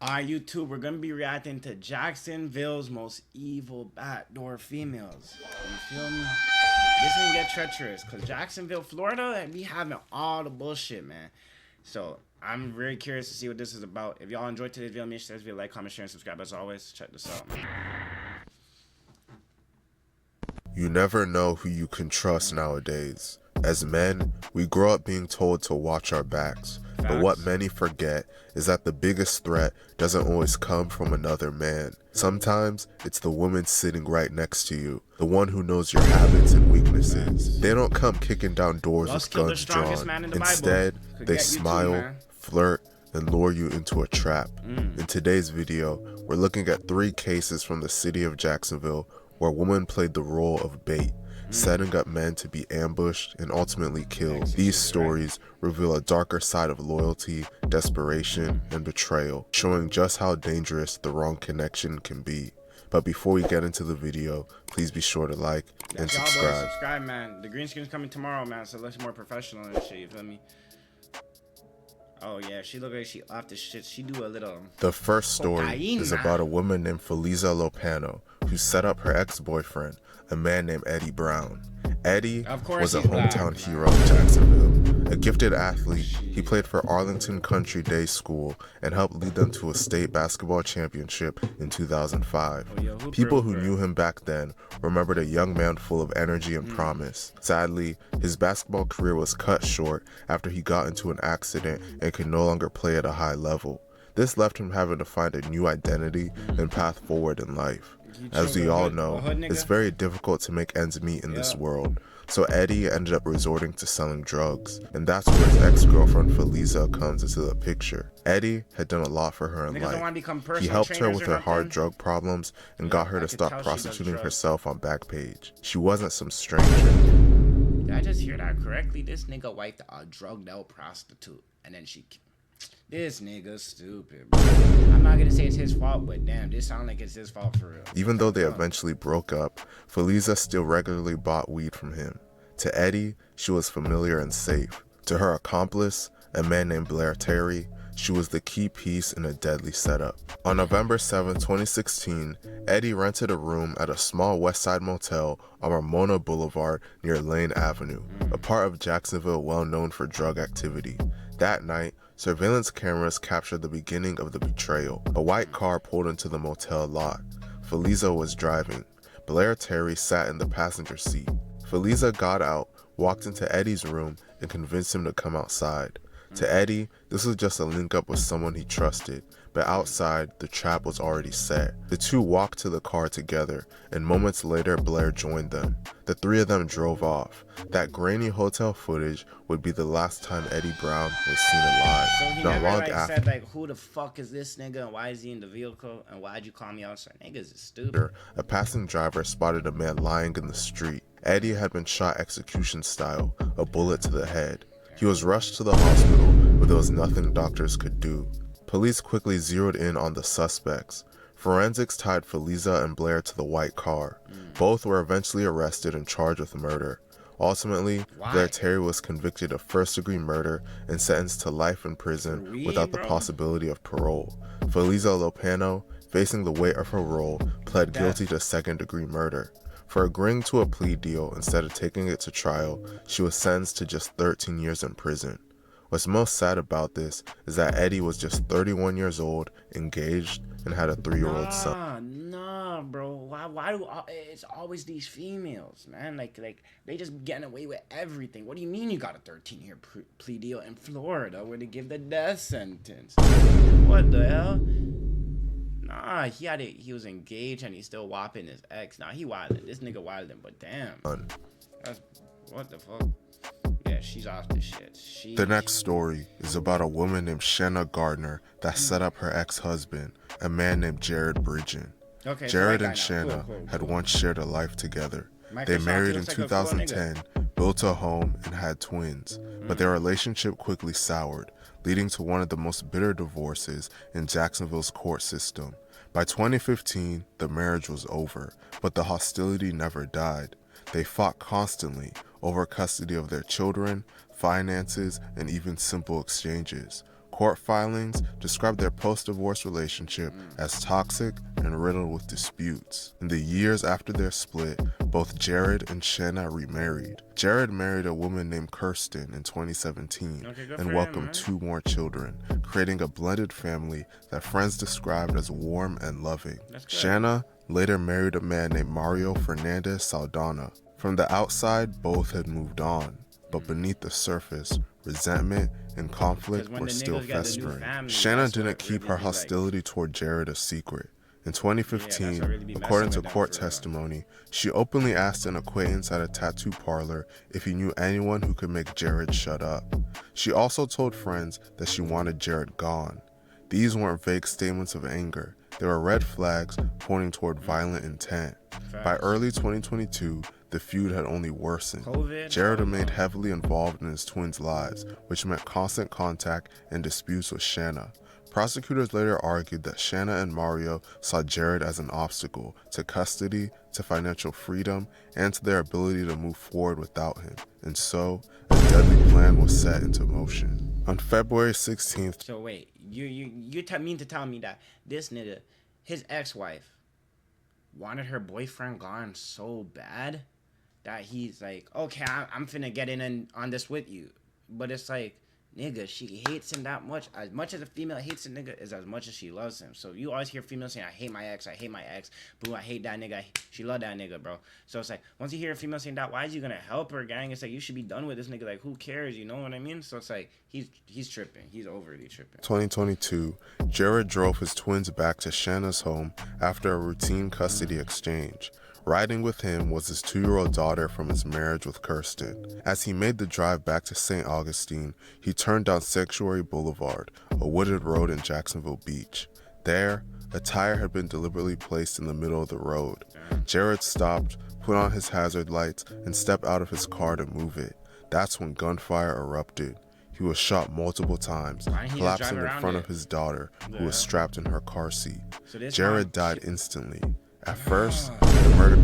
On YouTube, we're gonna be reacting to Jacksonville's most evil backdoor females. You feel me? This gonna get treacherous, cause Jacksonville, Florida, be having all the bullshit, man. So I'm very curious to see what this is about. If y'all enjoyed today's video, make sure to like, comment, share, and subscribe. As always, check this out. You never know who you can trust nowadays. As men, we grow up being told to watch our backs. But what many forget is that the biggest threat doesn't always come from another man. Sometimes it's the woman sitting right next to you, the one who knows your habits and weaknesses. They don't come kicking down doors with guns drawn. Instead, they smile, flirt, and lure you into a trap. In today's video, we're looking at 3 cases from the city of Jacksonville where women played the role of bait, setting up men to be ambushed and ultimately killed. These stories reveal a darker side of loyalty, desperation, and betrayal, showing just how dangerous the wrong connection can be. But before we get into the video, please be sure to like and subscribe. Subscribe, man. The green screen's coming tomorrow, man, so it looks more professional and shit, you feel me? Oh yeah, she look like she off the shit. She do a little. The first story is about a woman named Feliza Lopano who set up her ex-boyfriend, a man named Eddie Brown. Eddie was a hometown hero of Jacksonville. A gifted athlete, he played for Arlington Country Day School and helped lead them to a state basketball championship in 2005. People who knew him back then remembered a young man full of energy and promise. Sadly, his basketball career was cut short after he got into an accident and could no longer play at a high level. This left him having to find a new identity and path forward in life. As we all know, it's very difficult to make ends meet in this world, so Eddie ended up resorting to selling drugs, and that's where his ex-girlfriend Feliza comes into the picture. Eddie had done a lot for her in life. He helped her with her hard drug problems and got her to stop prostituting herself on Backpage. She wasn't some stranger. Did I just hear that correctly? This nigga wiped a drugged out prostitute, and then she... This nigga's stupid, bro. I'm not gonna say it's his fault, but damn, this sounds like it's his fault for real. Even though they eventually broke up, Feliza still regularly bought weed from him. To Eddie, she was familiar and safe. To her accomplice, a man named Blair Terry, she was the key piece in a deadly setup. On November 7, 2016, Eddie rented a room at a small Westside motel on Ramona Boulevard near Lane Avenue, a part of Jacksonville well known for drug activity. That night, surveillance cameras captured the beginning of the betrayal. A white car pulled into the motel lot. Feliza was driving. Blair Terry sat in the passenger seat. Feliza got out, walked into Eddie's room, and convinced him to come outside. To Eddie, this was just a link up with someone he trusted, but outside, the trap was already set. The two walked to the car together, and moments later, Blair joined them. The 3 of them drove off. That grainy hotel footage would be the last time Eddie Brown was seen alive. So he never said like, who the fuck is this nigga and why is he in the vehicle and why'd you call me outside? Niggas is stupid. A passing driver spotted a man lying in the street. Eddie had been shot execution style, a bullet to the head. He was rushed to the hospital, but there was nothing doctors could do. Police quickly zeroed in on the suspects. Forensics tied Feliza and Blair to the white car. Both were eventually arrested and charged with murder. Ultimately, Blair Terry was convicted of first-degree murder and sentenced to life in prison without the possibility of parole. Feliza Lopano, facing the weight of her role, pled guilty to second-degree murder. For agreeing to a plea deal instead of taking it to trial, she was sentenced to just 13 years in prison. What's most sad about this is that Eddie was just 31 years old, engaged, and had a 3-year-old son. Nah, bro. Why do it's always these females, man? Like they just getting away with everything. What do you mean you got a 13-year plea deal in Florida where they give the death sentence? What the hell? Nah, he was engaged and he's still whopping his ex. Nah, he wildin'. This nigga wildin', but damn. What the fuck? Yeah, she's off this shit. The next story is about a woman named Shanna Gardner that set up her ex-husband, a man named Jared Bridgen. Jared and Shanna had once shared a life together. They married in 2010, built a home, and had twins. But their relationship quickly soured, leading to one of the most bitter divorces in Jacksonville's court system. By 2015, the marriage was over, but the hostility never died. They fought constantly over custody of their children, finances, and even simple exchanges. Court filings describe their post-divorce relationship as toxic and riddled with disputes. In the years after their split, both Lled and Shanna remarried. Lled married a woman named Kirsten in 2017 and welcomed 2 more children, creating a blended family that friends described as warm and loving. Shanna later married a man named Mario Fernandez Saldana. From the outside, both had moved on, but beneath the surface, resentment and conflict were still festering. Shanna didn't keep her hostility toward Lled a secret. In 2015, according to court testimony, she openly asked an acquaintance at a tattoo parlor if he knew anyone who could make Lled shut up. She also told friends that she wanted Lled gone. These weren't vague statements of anger. They were red flags pointing toward violent intent. By early 2022, the feud had only worsened. Lled remained heavily involved in his twins' lives, which meant constant contact and disputes with Shanna. Prosecutors later argued that Shanna and Mario saw Lled as an obstacle to custody, to financial freedom, and to their ability to move forward without him. And so, a deadly plan was set into motion. On February 16th... So wait, you mean to tell me that this nigga, his ex-wife, wanted her boyfriend gone so bad that he's like, okay, I'm finna get in on this with you. But it's like, nigga, she hates him that much. As much as a female hates a nigga is as much as she loves him. So you always hear females saying, I hate my ex, boo, I hate that nigga, she love that nigga, bro. So it's like, once you hear a female saying that, why is you gonna help her, gang? It's like, you should be done with this nigga, like, who cares, you know what I mean? So it's like, he's tripping, he's overly tripping. 2022, Lled drove his twins back to Shanna's home after a routine custody exchange. Riding with him was his 2-year-old daughter from his marriage with Kirsten. As he made the drive back to St. Augustine, he turned down Sanctuary Boulevard, a wooded road in Jacksonville Beach. There, a tire had been deliberately placed in the middle of the road. Lled stopped, put on his hazard lights, and stepped out of his car to move it. That's when gunfire erupted. He was shot multiple times, collapsing in front of his daughter, who was strapped in her car seat. Lled died instantly. At first, the murder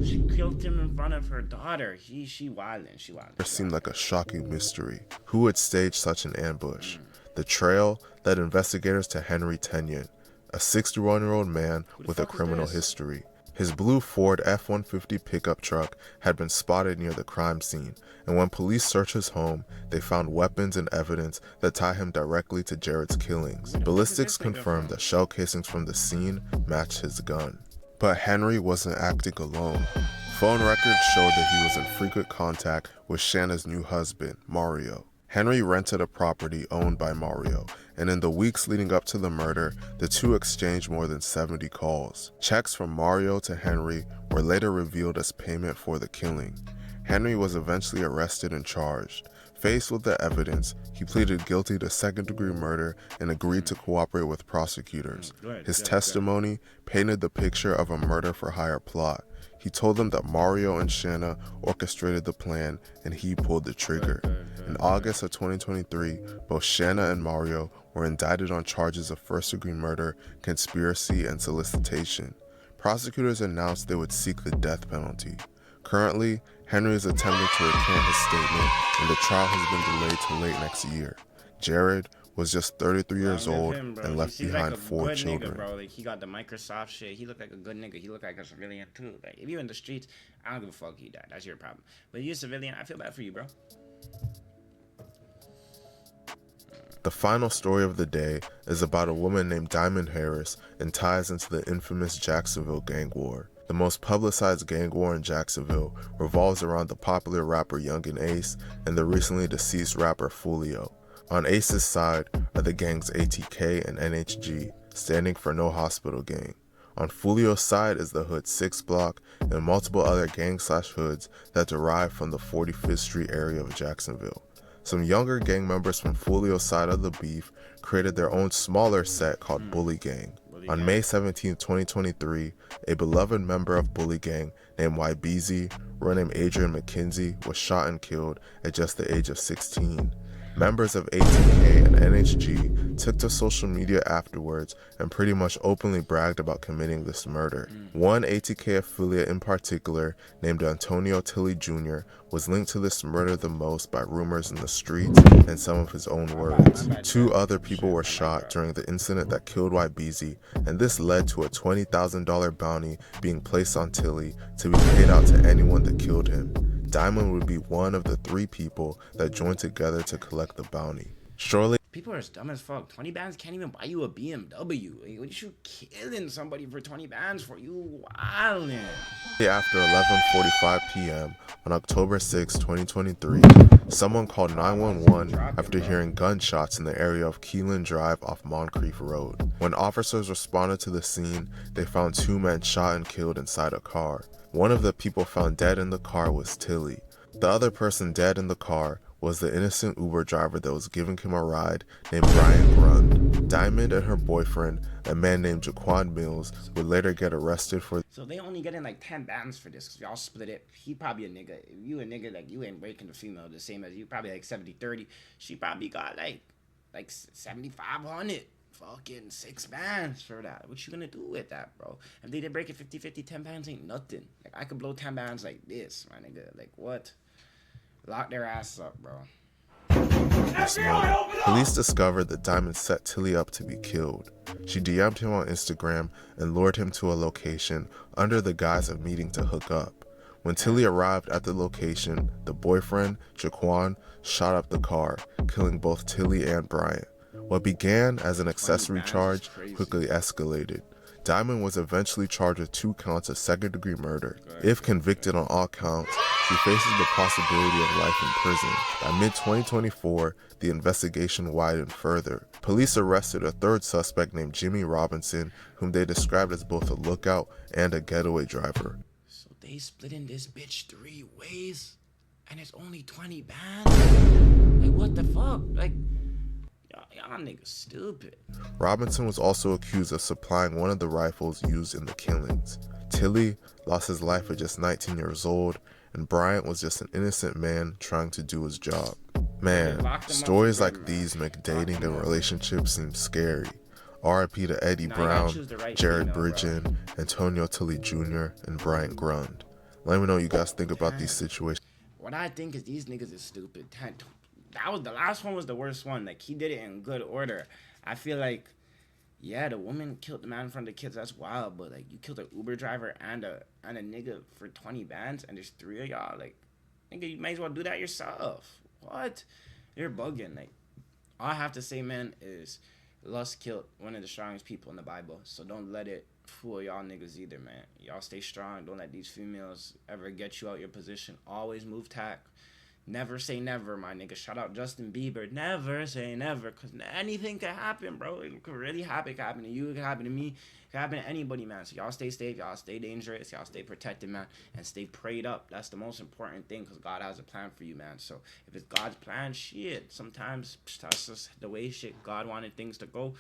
she killed him in front of her daughter. She wildin'. Seemed like a shocking mystery. Who would stage such an ambush? The trail led investigators to Henry Tenyon, a 61-year-old man with a criminal history. His blue Ford F-150 pickup truck had been spotted near the crime scene, and when police searched his home, they found weapons and evidence that tie him directly to Lled's killings. Ballistics confirmed that shell casings from the scene matched his gun. But Henry wasn't acting alone. Phone records showed that he was in frequent contact with Shanna's new husband, Mario. Henry rented a property owned by Mario, and in the weeks leading up to the murder, the two exchanged more than 70 calls. Checks from Mario to Henry were later revealed as payment for the killing. Henry was eventually arrested and charged. Faced with the evidence, he pleaded guilty to second-degree murder and agreed to cooperate with prosecutors. His testimony painted the picture of a murder-for-hire plot. He told them that Mario and Shanna orchestrated the plan and he pulled the trigger. In August of 2023, both Shanna and Mario were indicted on charges of first-degree murder, conspiracy, and solicitation. Prosecutors announced they would seek the death penalty. Currently, Henry is attempting to recant his statement, and the trial has been delayed to late next year. Lled was just 33 years old and left behind 4 children. Nigga, bro. Like, he got the Microsoft shit. He looked like a good nigga. He looked like a civilian too. Like, if you're in the streets, I don't give a fuck you died. That's your problem. But you're a civilian, I feel bad for you, bro. The final story of the day is about a woman named Diamond Harris and ties into the infamous Jacksonville gang war. The most publicized gang war in Jacksonville revolves around the popular rapper Young and Ace and the recently deceased rapper Fulio. On Ace's side are the gangs ATK and NHG, standing for No Hospital Gang. On Fulio's side is the Hood 6 block and multiple other gang/hoods that derive from the 45th Street area of Jacksonville. Some younger gang members from Fulio's side of the beef created their own smaller set called Bully Gang. On May 17, 2023, a beloved member of Bully Gang named YBZ, real name Adrian McKenzie, was shot and killed at just the age of 16. Members of ATK and NHG took to social media afterwards and pretty much openly bragged about committing this murder. One ATK affiliate in particular, named Antonio Tilley Jr., was linked to this murder the most by rumors in the streets and some of his own words. Two other people were shot during the incident that killed YBZ, and this led to a $20,000 bounty being placed on Tilley to be paid out to anyone that killed him. Diamond would be one of the 3 people that joined together to collect the bounty. Shortly People are as dumb as fuck. 20 bands can't even buy you a BMW. Like, what you killing somebody for 20 bands for? You wildin'. after 11:45 p.m. on October 6, 2023, someone called 911 after hearing gunshots in the area of Keelan Drive off Moncrief Road. When officers responded to the scene, they found 2 men shot and killed inside a car. One of the people found dead in the car was Tilley. The other person dead in the car was the innocent Uber driver that was giving him a ride named Brian Grund. Diamond and her boyfriend, a man named Jaquan Mills, would later get arrested for. So they only getting like 10 bands for this because y'all split it. He probably a nigga. If you a nigga, like you ain't breaking the female the same as you, probably like 70-30. She probably got like 7,500. Fucking 6 bands for that. What you gonna do with that, bro? If they did break it 50-50, 10 bands ain't nothing. Like I could blow 10 bands like this, my nigga. Like what? Lock their ass up, bro. This morning, police discovered that Diamond set Tilley up to be killed. She DM'd him on Instagram and lured him to a location under the guise of meeting to hook up. When Tilley arrived at the location, the boyfriend, Jaquan, shot up the car, killing both Tilley and Bryant. What began as an accessory charge quickly escalated. Diamond was eventually charged with 2 counts of second-degree murder. If convicted on all counts, she faces the possibility of life in prison. By mid-2024, the investigation widened further. Police arrested a 3rd suspect named Jimmy Robinson, whom they described as both a lookout and a getaway driver. So they splitting this bitch 3 ways, and it's only 20 bands? Like what the fuck? Like y'all niggas stupid. Robinson was also accused of supplying one of the rifles used in the killings. Tilley lost his life at just 19 years old, and Bryant was just an innocent man trying to do his job. Man, stories like these make dating and relationships seem scary. R.I.P. to Eddie Brown, Jared Bridgen, Antonio Tilley Jr., and Bryant Grund. Let me know what you guys think about these situations. What I think is these niggas is stupid. That was the last one was the worst one. Like he did it in good order. I feel like, yeah, the woman killed the man in front of the kids. That's wild. But like you killed an Uber driver and a nigga for 20 bands, and there's 3 of y'all. Like, nigga, you might as well do that yourself. What? You're bugging. Like, all I have to say, man, is lust killed one of the strongest people in the Bible. So don't let it fool y'all niggas either, man. Y'all stay strong. Don't let these females ever get you out your position. Always move tack. Never say never, my nigga. Shout out Justin Bieber. Never say never, because anything can happen, bro. It could really happen. It could happen to you. It could happen to me. It could happen to anybody, man. So y'all stay safe. Y'all stay dangerous. Y'all stay protected, man. And stay prayed up. That's the most important thing, because God has a plan for you, man. So if it's God's plan, shit, sometimes that's just the way God wanted things to go.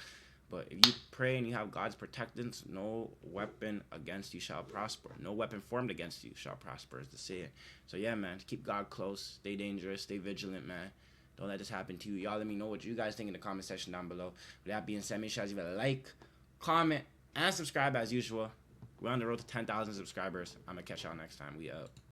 But if you pray and you have God's protectance, no weapon against you shall prosper. No weapon formed against you shall prosper, is the saying. So yeah, man, keep God close. Stay dangerous. Stay vigilant, man. Don't let this happen to you. Y'all let me know what you guys think in the comment section down below. With that being said, make sure you leave a like, comment, and subscribe as usual. We're on the road to 10,000 subscribers. I'm going to catch y'all next time. We out.